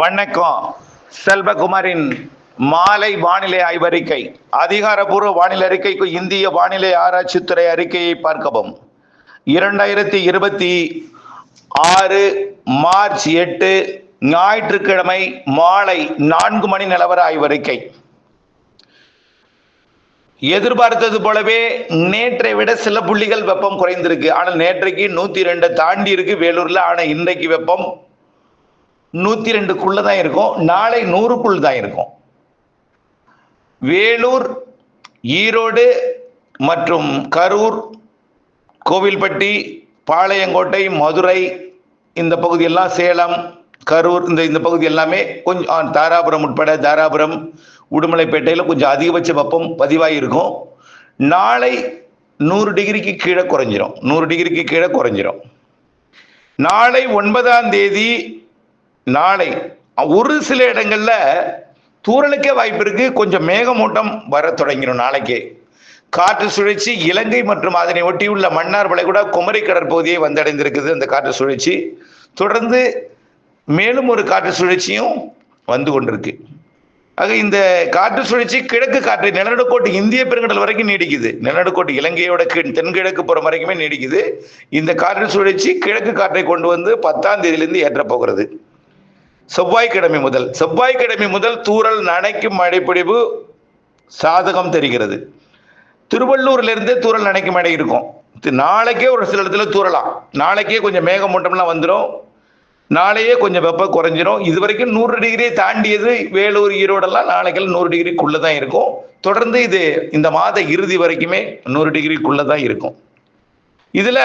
வணக்கம். செல்வகுமாரின் மாலை வானிலை ஆய்வறிக்கை. அதிகாரப்பூர்வ வானிலை அறிக்கைக்கு இந்திய வானிலை ஆராய்ச்சித்துறை அறிக்கையை பார்க்கவும். 2026 மார்ச் 8 ஞாயிற்றுக்கிழமை மாலை 4 மணி நிலவர ஆய்வறிக்கை. எதிர்பார்த்தது போலவே நேற்றை விட சில புள்ளிகள் வெப்பம் குறைந்திருக்கு. ஆனால் நேற்றைக்கு 102 தாண்டி இருக்கு வேலூர்ல. ஆனால் இன்றைக்கு வெப்பம் 102க்குள்ள தான் இருக்கும். நாளை 100க்குள் தான் இருக்கும். வேலூர், ஈரோடு மற்றும் கரூர், கோவில்பட்டி, பாளையங்கோட்டை, மதுரை, இந்த பகுதியெல்லாம், சேலம், கரூர், இந்த பகுதி எல்லாமே கொஞ்சம், தாராபுரம் உட்பட தாராபுரம், உடுமலைப்பேட்டையில் கொஞ்சம் அதிகபட்ச வெப்பம் பதிவாயிருக்கும். நாளை 100 டிகிரிக்கு கீழே குறைஞ்சிரும். 100 டிகிரிக்கு கீழே குறைஞ்சிரும். நாளை 9ஆம் தேதி நாளை ஒரு சில இடங்கள்ல தூறலுக்கே வாய்ப்பு இருக்கு. கொஞ்சம் மேகமூட்டம் வர தொடங்கிடும். நாளைக்கே காற்று சுழற்சி இலங்கை மற்றும் அதனை ஒட்டியுள்ள மன்னார் வளைகுடா, குமரி கடற்பகுதியை வந்தடைந்திருக்குது. அந்த காற்று சுழற்சி தொடர்ந்து மேலும் ஒரு காற்று சுழற்சியும் வந்து கொண்டிருக்கு. ஆக இந்த காற்று சுழற்சி கிழக்கு காற்று நிலநடுக்கோட்டு இந்திய பெருங்கடல் வரைக்கும் நீடிக்குது. நிலநடுக்கோட்டு இலங்கையோட தென்கிழக்கு புறம் வரைக்குமே நீடிக்குது. இந்த காற்று சுழற்சி கிழக்கு காற்றை கொண்டு வந்து 10ஆம் தேதியிலிருந்து ஏற்ற போகிறது. செவ்வாய்க்கிழமை முதல் தூறல் நனைக்கும் மழைப்பொழிவு சாதகம் தெரிகிறது. திருவள்ளூர்ல இருந்து தூறல் நனைக்கும் மழை இருக்கும். நாளைக்கே ஒரு சில இடத்துல தூறலாம். நாளைக்கே கொஞ்சம் மேகமூட்டம்லாம் வந்துடும். நாளையே கொஞ்சம் வெப்பம் குறைஞ்சிரும். இது வரைக்கும் 100 டிகிரியை தாண்டியது வேலூர், ஈரோடெல்லாம் நாளைக்கெல்லாம் 100 டிகிரிக்குள்ள தான் இருக்கும். தொடர்ந்து இது இந்த மாத இறுதி வரைக்குமே 100 டிகிரிக்குள்ள தான் இருக்கும். இதுல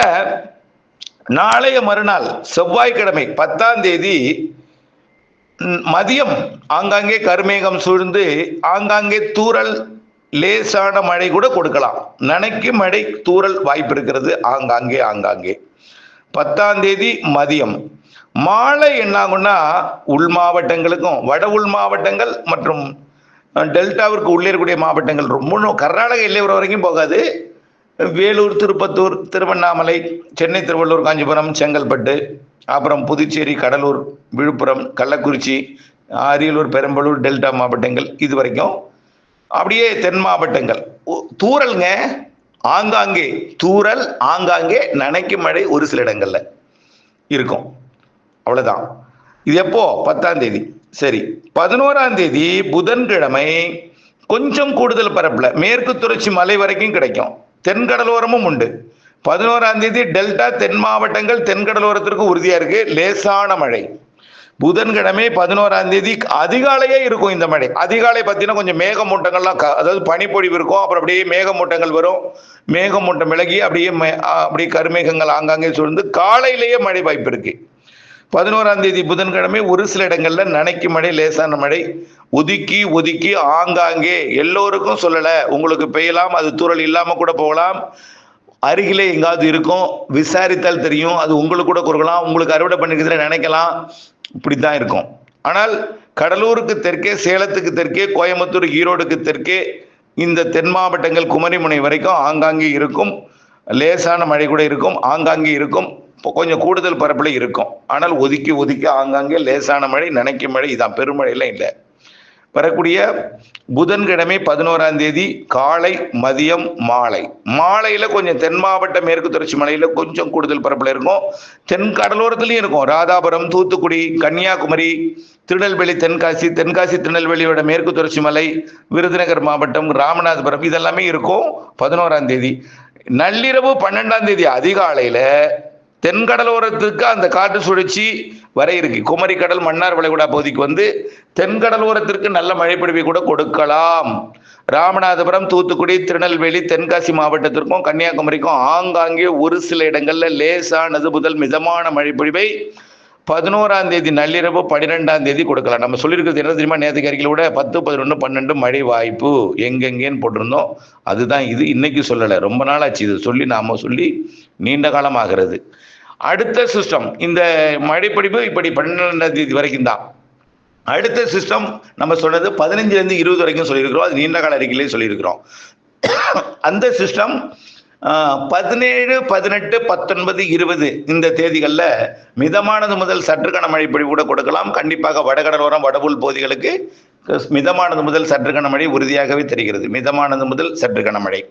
நாளைய மறுநாள் செவ்வாய்க்கிழமை 10ஆம் தேதி மதியம் ஆங்காங்கே கருமேகம் சூழ்ந்து ஆங்காங்கே தூறல், லேசான மழை கூட கொடுக்கலாம். நனைக்கும் மழை, தூறல் வாய்ப்பு இருக்கிறது ஆங்காங்கே. 10ஆம் தேதி மதியம். மாலை என்ன ஆகும்னா, உள் மாவட்டங்களுக்கும் வட உள் மாவட்டங்கள் மற்றும் டெல்டாவிற்கு உள்ளே இருக்கக்கூடிய மாவட்டங்கள், ரொம்ப கர்நாடக எல்லையோர வரைக்கும் போகாது. வேலூர், திருப்பத்தூர், திருவண்ணாமலை, சென்னை, திருவள்ளூர், காஞ்சிபுரம், செங்கல்பட்டு, அப்புறம் புதுச்சேரி, கடலூர், விழுப்புரம், கள்ளக்குறிச்சி, அரியலூர், பெரம்பலூர், டெல்டா மாவட்டங்கள், இது வரைக்கும். அப்படியே தென் மாவட்டங்கள் தூறல்ங்க, ஆங்காங்கே தூறல், ஆங்காங்கே நனைக்கும் மழை ஒரு சில இடங்கள்ல இருக்கும். அவ்வளவுதான். இது எப்போ? 10ஆம் தேதி. சரி, 11ஆம் தேதி புதன்கிழமை கொஞ்சம் கூடுதல் பரப்புல மேற்கு தொடர்ச்சி மலை வரைக்கும் கிடைக்கும். தென்கடலோரமும் உண்டு. 11ஆம் தேதி டெல்டா தென் மாவட்டங்கள் தென்கடலோரத்திற்கு உறுதியா இருக்கு லேசான மழை. புதன்கிழமை 11ஆம் தேதி அதிகாலையே இருக்கும் இந்த மழை. அதிகாலை பார்த்தீங்கன்னா கொஞ்சம் மேகமூட்டங்கள்லாம், அதாவது பனிப்பொழிவு இருக்கும். அப்புறம் அப்படியே மேகமூட்டங்கள் வரும். மேகமூட்டம் விலகி அப்படியே கருமேகங்கள் ஆங்காங்கே சூழ்ந்து காலையிலேயே மழை வாய்ப்பு இருக்கு. 11ஆம் தேதி புதன்கிழமை ஒரு சில இடங்கள்ல நனைக்கும் மழை, லேசான மழை. ஒதுக்கி ஆங்காங்கே, எல்லோருக்கும் சொல்லல, உங்களுக்கு பெய்யலாம், அது தூறல் இல்லாம கூட போகலாம். அருகிலே எங்காவது இருக்கும், விசாரித்தால் தெரியும். அது உங்களுக்கு கூட கொடுக்கலாம், உங்களுக்கு அறுவடை பண்ணிக்கிறதுல நினைக்கலாம். இப்படித்தான் இருக்கும். ஆனால் கடலூருக்கு தெற்கே, சேலத்துக்கு தெற்கே, கோயம்புத்தூர், ஈரோடுக்கு தெற்கே, இந்த தென் மாவட்டங்கள் குமரிமுனை வரைக்கும் ஆங்காங்கே இருக்கும். லேசான மழை கூட இருக்கும், ஆங்காங்கே இருக்கும். கொஞ்சம் கூடுதல் பரப்புல இருக்கும். ஆனால் ஒதுக்கி ஆங்காங்கே லேசான மழை, நனைக்கும் மழை. இதான், பெருமழையெல்லாம் இல்லை. வரக்கூடிய புதன்கிழமை 11ஆம் தேதி காலை, மதியம், மாலையில கொஞ்சம் தென் மாவட்ட மேற்கு தொடர்ச்சி மலையில கொஞ்சம் கூடுதல் பரப்புல இருக்கும். தென் கடலோரத்திலையும் இருக்கும். ராதாபுரம், தூத்துக்குடி, கன்னியாகுமரி, திருநெல்வேலி, தென்காசி, திருநெல்வேலியோட மேற்கு தொடர்ச்சி மலை, விருதுநகர் மாவட்டம், ராமநாதபுரம், இதெல்லாமே இருக்கும் 11ஆம் தேதி. நள்ளிரவு 12ஆம் தேதி அதிகாலையில தென்கடலோரத்துக்கு அந்த காற்று சுழற்சி வர இருக்கு. குமரி கடல், மன்னார் வளைகுடா பகுதிக்கு வந்து தென்கடலோரத்திற்கு நல்ல மழைப்பொழிவை கூட கொடுக்கலாம். ராமநாதபுரம், தூத்துக்குடி, திருநெல்வேலி, தென்காசி மாவட்டத்திற்கும் கன்னியாகுமரிக்கும் ஆங்காங்கே ஒரு சில இடங்கள்ல லேசானது முதல் மிதமான மழைப்பொழிவை 11ஆம் தேதி நள்ளிரவு 12ஆம் தேதி கொடுக்கலாம். நம்ம சொல்லியிருக்கிறது என்ன தெரியுமா? நேற்றுக்கு அறிக்கையில் கூட 10, 11, 12 மழை வாய்ப்பு எங்கெங்கேன்னு போட்டிருந்தோம். அதுதான் இது. இன்னைக்கு சொல்லலை, ரொம்ப நாள் ஆச்சு இது சொல்லி. நாம சொல்லி நீண்ட காலம் ஆகிறது. அடுத்த சிஸ்டம், இந்த மழைப்பொழிவு இப்படி 12ஆம் தேதி வரைக்கும் தான். அடுத்த சிஸ்டம் நம்ம சொன்னது 15லேருந்து 20 வரைக்கும் சொல்லியிருக்கிறோம். அது நீண்ட கால அறிக்கையிலே சொல்லியிருக்கிறோம். அந்த சிஸ்டம் 17, 18, 19, 20 இந்த தேதிகளில் மிதமானது முதல் சற்று கனமழை பொழிவு கூட கொடுக்கலாம். கண்டிப்பாக வடகடலோரம் வடபுல் பகுதிகளுக்கு மிதமானது முதல் சற்று கனமழை உறுதியாகவே தெரிகிறது. மிதமானது முதல் சற்று கனமழை.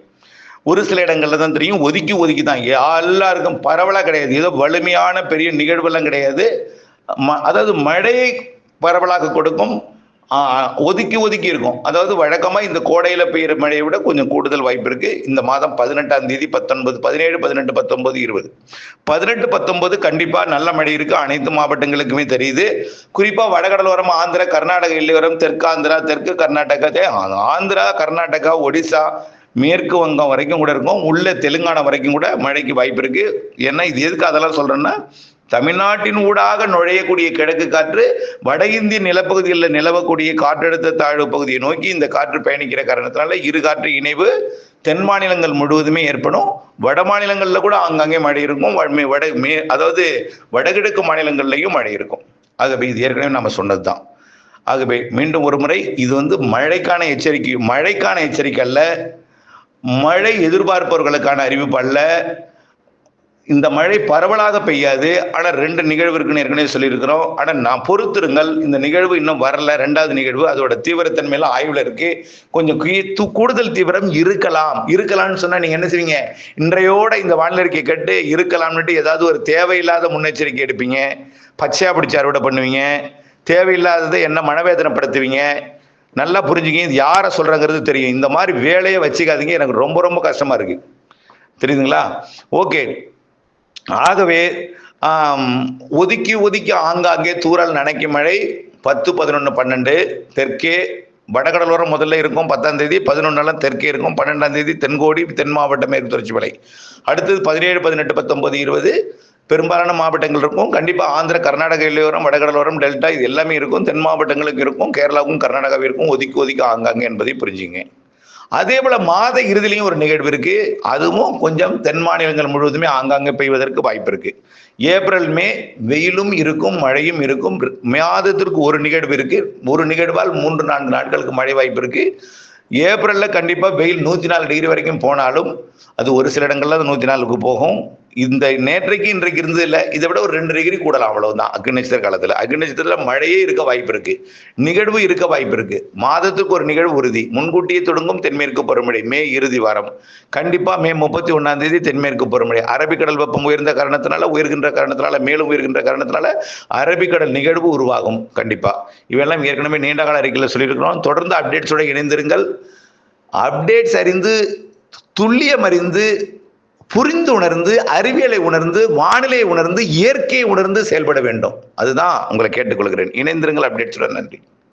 ஒரு சில இடங்கள்ல தான் தெரியும். ஒதுக்கி தான், எல்லாருக்கும் பரவலாக கிடையாது. ஏதோ வலிமையான பெரிய நிகழ்வெல்லாம் கிடையாது. அதாவது மழையை பரவலாக கொடுக்கும், ஒதுக்கி இருக்கும். அதாவது வழக்கமாக இந்த கோடையில் பெய்கிற மழையை விட கொஞ்சம் கூடுதல் வாய்ப்பு இருக்கு. இந்த மாதம் 18ஆம் தேதி 19, 17, 18, 19, 20, 18, 19 கண்டிப்பாக நல்ல மழை இருக்கு. அனைத்து மாவட்டங்களுக்குமே தெரியுது. குறிப்பாக வடகடலோரம் ஆந்திரா, கர்நாடகா எல்லையோரம், தெற்கு ஆந்திரா, தெற்கு கர்நாடகா, ஆந்திரா, கர்நாடகா, ஒடிசா, மேற்கு வங்கம் வரைக்கும் கூட இருக்கும். உள்ள தெலுங்கானா வரைக்கும் கூட மழைக்கு வாய்ப்பு இருக்கு. ஏன்னா இது எதுக்கு அதெல்லாம் சொல்றேன்னா, தமிழ்நாட்டின் ஊடாக நுழையக்கூடிய கிழக்கு காற்று வட இந்திய நிலப்பகுதிகளில் நிலவக்கூடிய காற்றழுத்த தாழ்வு பகுதியை நோக்கி இந்த காற்று பயணிக்கிற காரணத்தினால இரு காற்று இணைவு தென் மாநிலங்கள் முழுவதுமே ஏற்படும். வட மாநிலங்களில் கூட ஆங்காங்கே மழை இருக்கும். அதாவது வடகிழக்கு மாநிலங்கள்லையும் மழை இருக்கும். ஆகவே இது ஏற்கனவே நம்ம சொன்னது தான். ஆகவே மீண்டும் ஒரு முறை, இது மழைக்கான எச்சரிக்கை அல்ல, மழை எதிர்பார்ப்பவர்களுக்கான அறிவிப்பு அல்ல. இந்த மழை பரவலாக பெய்யாது. ஆனால் 2 நிகழ்வு இருக்குன்னு ஏற்கனவே சொல்லியிருக்கிறோம். ஆனால் நான் பொறுத்திருங்கள், இந்த நிகழ்வு இன்னும் வரல. 2வது நிகழ்வு அதோட தீவிரத்தன்மையெல்லாம் ஆய்வில் இருக்கு. கொஞ்சம் கூடுதல் தீவிரம் இருக்கலாம்னு சொன்னா நீங்க என்ன செய்வீங்க? இன்றையோட இந்த வானிலை அறிக்கை கேட்டு இருக்கலாம்னுட்டு ஏதாவது ஒரு தேவையில்லாத முன்னெச்சரிக்கை எடுப்பீங்க, பச்சையா பிடிச்சி அறுவடை பண்ணுவீங்க, தேவையில்லாததை என்ன மனவேதனைப்படுத்துவீங்க. நல்லா புரிஞ்சுங்க, இது யாரை சொல்றாங்கிறது தெரியும். இந்த மாதிரி வேலையை வச்சுக்காதீங்க. எனக்கு ரொம்ப ரொம்ப கஷ்டமா இருக்கு, தெரியுதுங்களா? ஓகே. ஆகவே ஒதுக்கி ஆங்காங்கே தூறல் நனைக்கும் மழை 10, 11, 12 தெற்கே வடகடலோரம் முதல்ல இருக்கும். 10ஆம் தேதி 11 தெற்கே இருக்கும். 12ஆம் தேதி தென்கோடி, தென் மாவட்ட மேற்கு தொடர்ச்சி மலை. அடுத்தது 17, 18, 19, 20 பெரும்பாலான மாவட்டங்கள் இருக்கும். கண்டிப்பாக ஆந்திர, கர்நாடக எல்லையோரம், வடகடலோரம், டெல்டா இது எல்லாமே இருக்கும். தென் மாவட்டங்களுக்கு இருக்கும். கேரளாவுக்கும் கர்நாடகாவும் இருக்கும். ஒதுக்கி ஆங்காங்கே என்பதை புரிஞ்சுங்க. அதே போல மாத இறுதியிலையும் ஒரு நிகழ்வு இருக்கு. அதுவும் கொஞ்சம் தென் மாநிலங்கள் முழுவதுமே ஆங்காங்கே பெய்வதற்கு வாய்ப்பு இருக்கு. ஏப்ரல், மே வெயிலும் இருக்கும், மழையும் இருக்கும். மாதத்திற்கு ஒரு நிகழ்வு இருக்கு. ஒரு நிகழ்வால் 3, 4 நாட்களுக்கு மழை வாய்ப்பு இருக்கு. ஏப்ரல்ல கண்டிப்பா வெயில் 104 டிகிரி வரைக்கும் போனாலும் அது ஒரு சில இடங்கள்ல 104க்கு போகும். இந்த நேற்றைக்கு இன்றைக்கு இருந்தது இல்லை, இதை விட ஒரு 2 டிகிரி கூடலாம், அவ்வளவுதான். அக்னி நட்சத்திர காலத்துல மழையே இருக்க வாய்ப்பு இருக்கு, நிகழ்வு இருக்க வாய்ப்பு இருக்கு. மாதத்துக்கு ஒரு நிகழ்வு உறுதி. முன்கூட்டியே தொடங்கும் தென்மேற்கு பருவமழை மே இறுதி வாரம். கண்டிப்பா மே 31ஆம் தேதி தென்மேற்கு பருவமழை. அரபிக்கடல் வெப்பம் உயர்கின்ற காரணத்தினால மேலும் உயர்கின்ற காரணத்தினால அரபிக்கடல் நிகழ்வு உருவாகும். கண்டிப்பா இவெல்லாம் ஏற்கனவே நீண்ட கால அறிக்கையில் சொல்லியிருக்கிறோம். தொடர்ந்து அப்டேட்ஸோட இணைந்திருங்கள். அப்டேட்ஸ் அறிந்து, துல்லியம் அறிந்து, புரிந்து உணர்ந்து, அறிவியலை உணர்ந்து, வானிலையை உணர்ந்து, இயற்கையை உணர்ந்து செயல்பட வேண்டும். அதுதான் உங்களை கேட்டுக்கொள்கிறேன். இணைந்திருங்கள் அப்டேட்ஸுடன். நன்றி.